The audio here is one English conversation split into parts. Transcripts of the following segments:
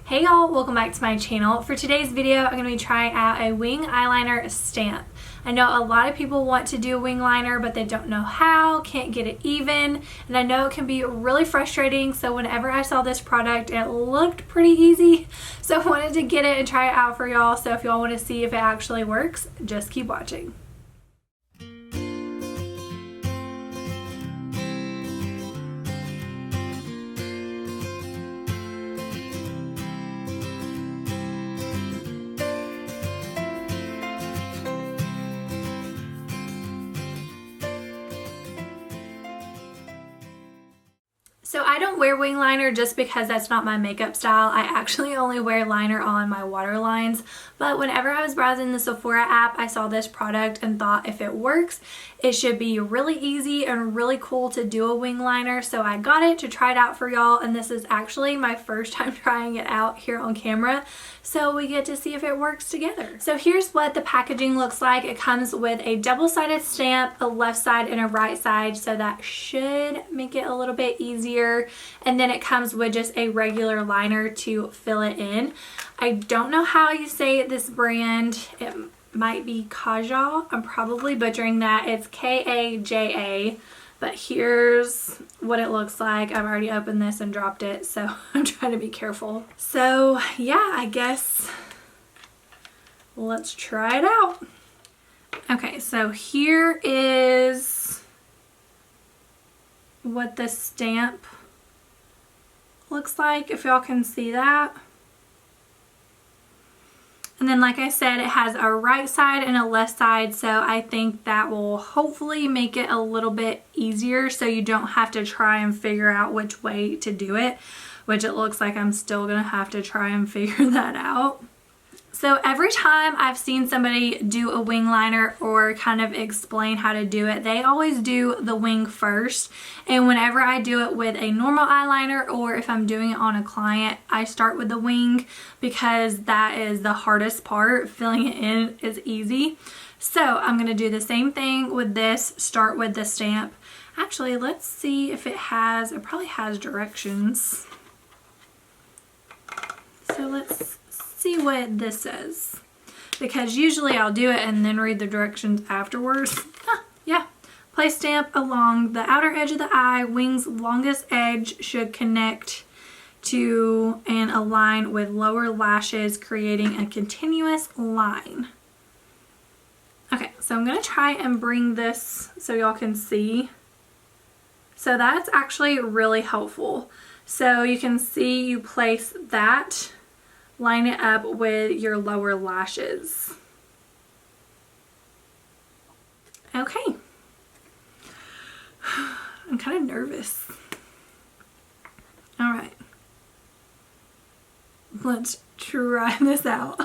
Hey y'all, welcome back to my channel. For today's video, I'm going to be trying out a wing eyeliner stamp. I know a lot of people want to do a wing liner, but they don't know how, can't get it even, and I know it can be really frustrating, so whenever I saw this product, it looked pretty easy, so I wanted to get it and try it out for y'all. So if y'all want to see if it actually works, just keep watching. So I don't wear wing liner just because that's not my makeup style. I actually only wear liner on my waterlines, but whenever I was browsing the Sephora app, I saw this product and thought if it works, it should be really easy and really cool to do a wing liner. So I got it to try it out for y'all, and this is actually my first time trying it out here on camera. So we get to see if it works together. So here's what the packaging looks like. It comes with a double-sided stamp, a left side and a right side, so that should make it a little bit easier. And then it comes with just a regular liner to fill it in. I don't know how you say this brand. It might be Kaja. I'm probably butchering that. It's K-A-J-A. But here's what it looks like. I've already opened this and dropped it, so I'm trying to be careful. So yeah, I guess let's try it out. Okay, so here is what the stamp looks like, if y'all can see that. And then, like I said, it has a right side and a left side, so I think that will hopefully make it a little bit easier so you don't have to try and figure out which way to do it, which it looks like I'm still gonna have to try and figure that out. So every time I've seen somebody do a wing liner or kind of explain how to do it, they always do the wing first. And whenever I do it with a normal eyeliner or if I'm doing it on a client, I start with the wing because that is the hardest part. Filling it in is easy. So I'm going to do the same thing with this, start with the stamp. Actually, let's see if it probably has directions. So let's see what this says, because usually I'll do it and then read the directions afterwards. Yeah. Place stamp along the outer edge of the eye. Wing's longest edge should connect to and align with lower lashes, creating a continuous line. Okay, so I'm going to try and bring this so y'all can see. So that's actually really helpful. So you can see you place that, line it up with your lower lashes. Okay. I'm kind of nervous. All right. Let's try this out.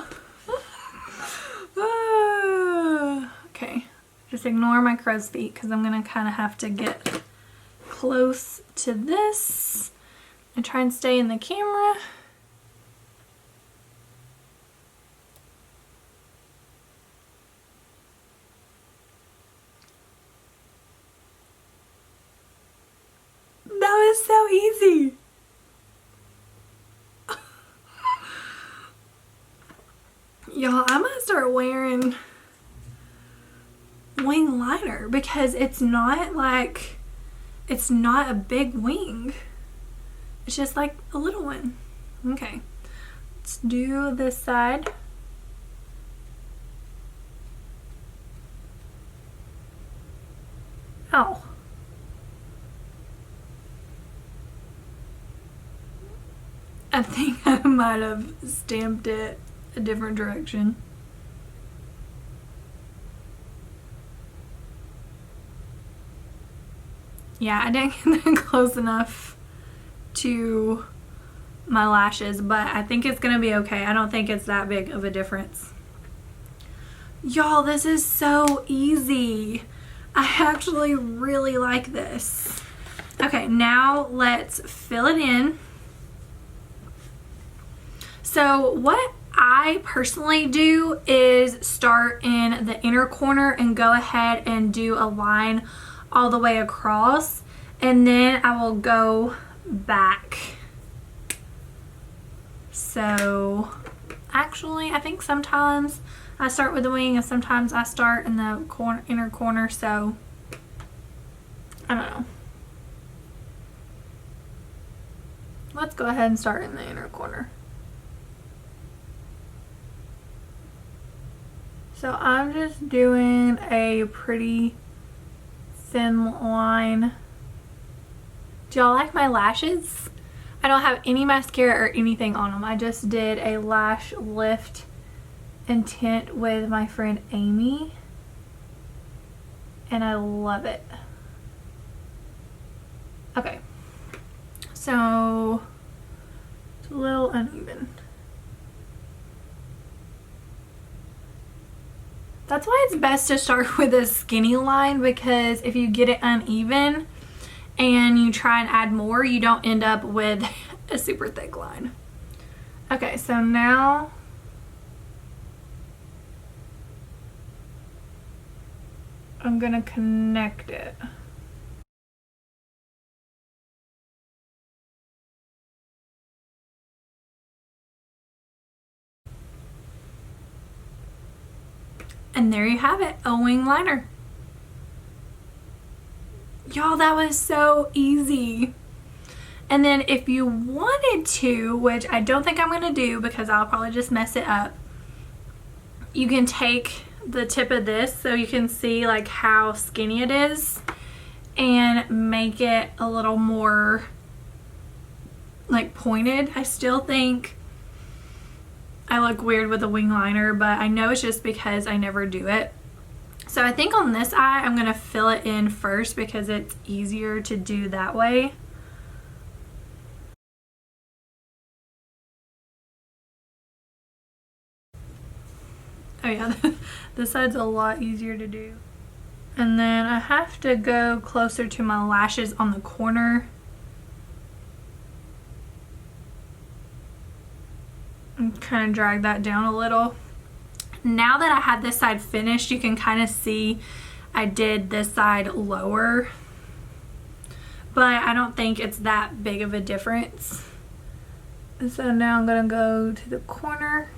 Okay. Just ignore my crow's feet because I'm going to kind of have to get close to this and try and stay in the camera. That was so easy. Y'all, I'm gonna start wearing wing liner because it's not a big wing. It's just like a little one. Okay, let's do this side. Ow. I think I might have stamped it a different direction. Yeah, I didn't get that close enough to my lashes, but I think it's gonna be okay. I don't think it's that big of a difference. Y'all, this is so easy. I actually really like this. Okay, now let's fill it in. So what I personally do is start in the inner corner and go ahead and do a line all the way across, and then I will go back So actually, I think sometimes I start with the wing and sometimes I start in the inner corner, so I don't know. Let's go ahead and start in the inner corner. So I'm just doing a pretty thin line. Do y'all like my lashes? I don't have any mascara or anything on them. I just did a lash lift and tint with my friend Amy, and I love it. Okay, so it's a little uneven. That's why it's best to start with a skinny line, because if you get it uneven and you try and add more, you don't end up with a super thick line. Okay, so now I'm gonna connect it. And there you have it, a wing liner. Y'all, that was so easy. And then if you wanted to, which I don't think I'm gonna do because I'll probably just mess it up, you can take the tip of this so you can see like how skinny it is and make it a little more like pointed. I still think I look weird with a wing liner, but I know it's just because I never do it. So I think on this eye, I'm gonna fill it in first because it's easier to do that way. Oh yeah, this side's a lot easier to do. And then I have to go closer to my lashes on the corner. And kind of drag that down a little. Now that I have this side finished, you can kind of see I did this side lower, but I don't think it's that big of a difference. And so now I'm gonna go to the corner.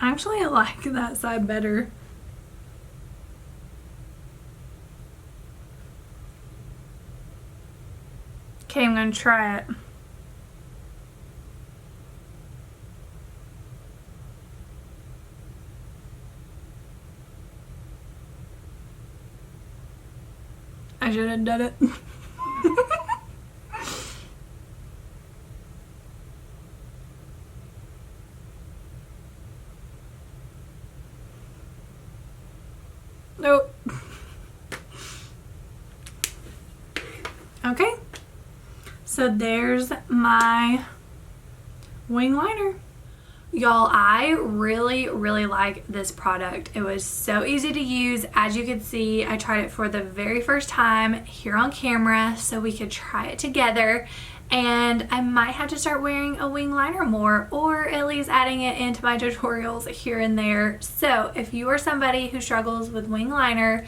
Actually, I like that side better. Okay, I'm gonna try it. I should have done it. Nope. Okay. So there's my wing liner. Y'all, I really like this product. It was so easy to use. As you can see, I tried it for the very first time here on camera so we could try it together, and I might have to start wearing a wing liner more, or at least adding it into my tutorials here and there. So if you are somebody who struggles with wing liner,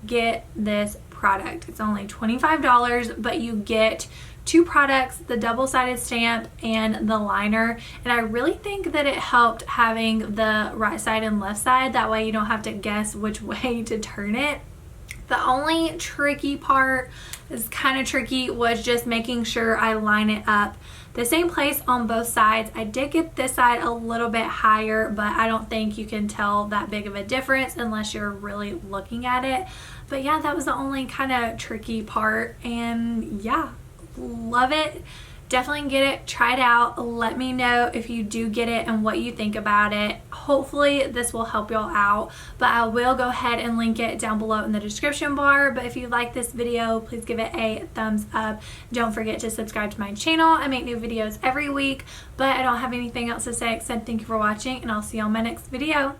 get this product. It's only $25, but you get two products, the double-sided stamp and the liner, and I really think that it helped having the right side and left side. That way you don't have to guess which way to turn it. The only tricky part, is kind of tricky, was just making sure I line it up the same place on both sides. I did get this side a little bit higher, but I don't think you can tell that big of a difference unless you're really looking at it. But yeah, that was the only kind of tricky part, and yeah, love it. Definitely get it, try it out. Let me know if you do get it and what you think about it. Hopefully this will help y'all out, but I will go ahead and link it down below in the description bar. But if you like this video, please give it a thumbs up. Don't forget to subscribe to my channel. I make new videos every week, but I don't have anything else to say except thank you for watching, and I'll see you on my next video.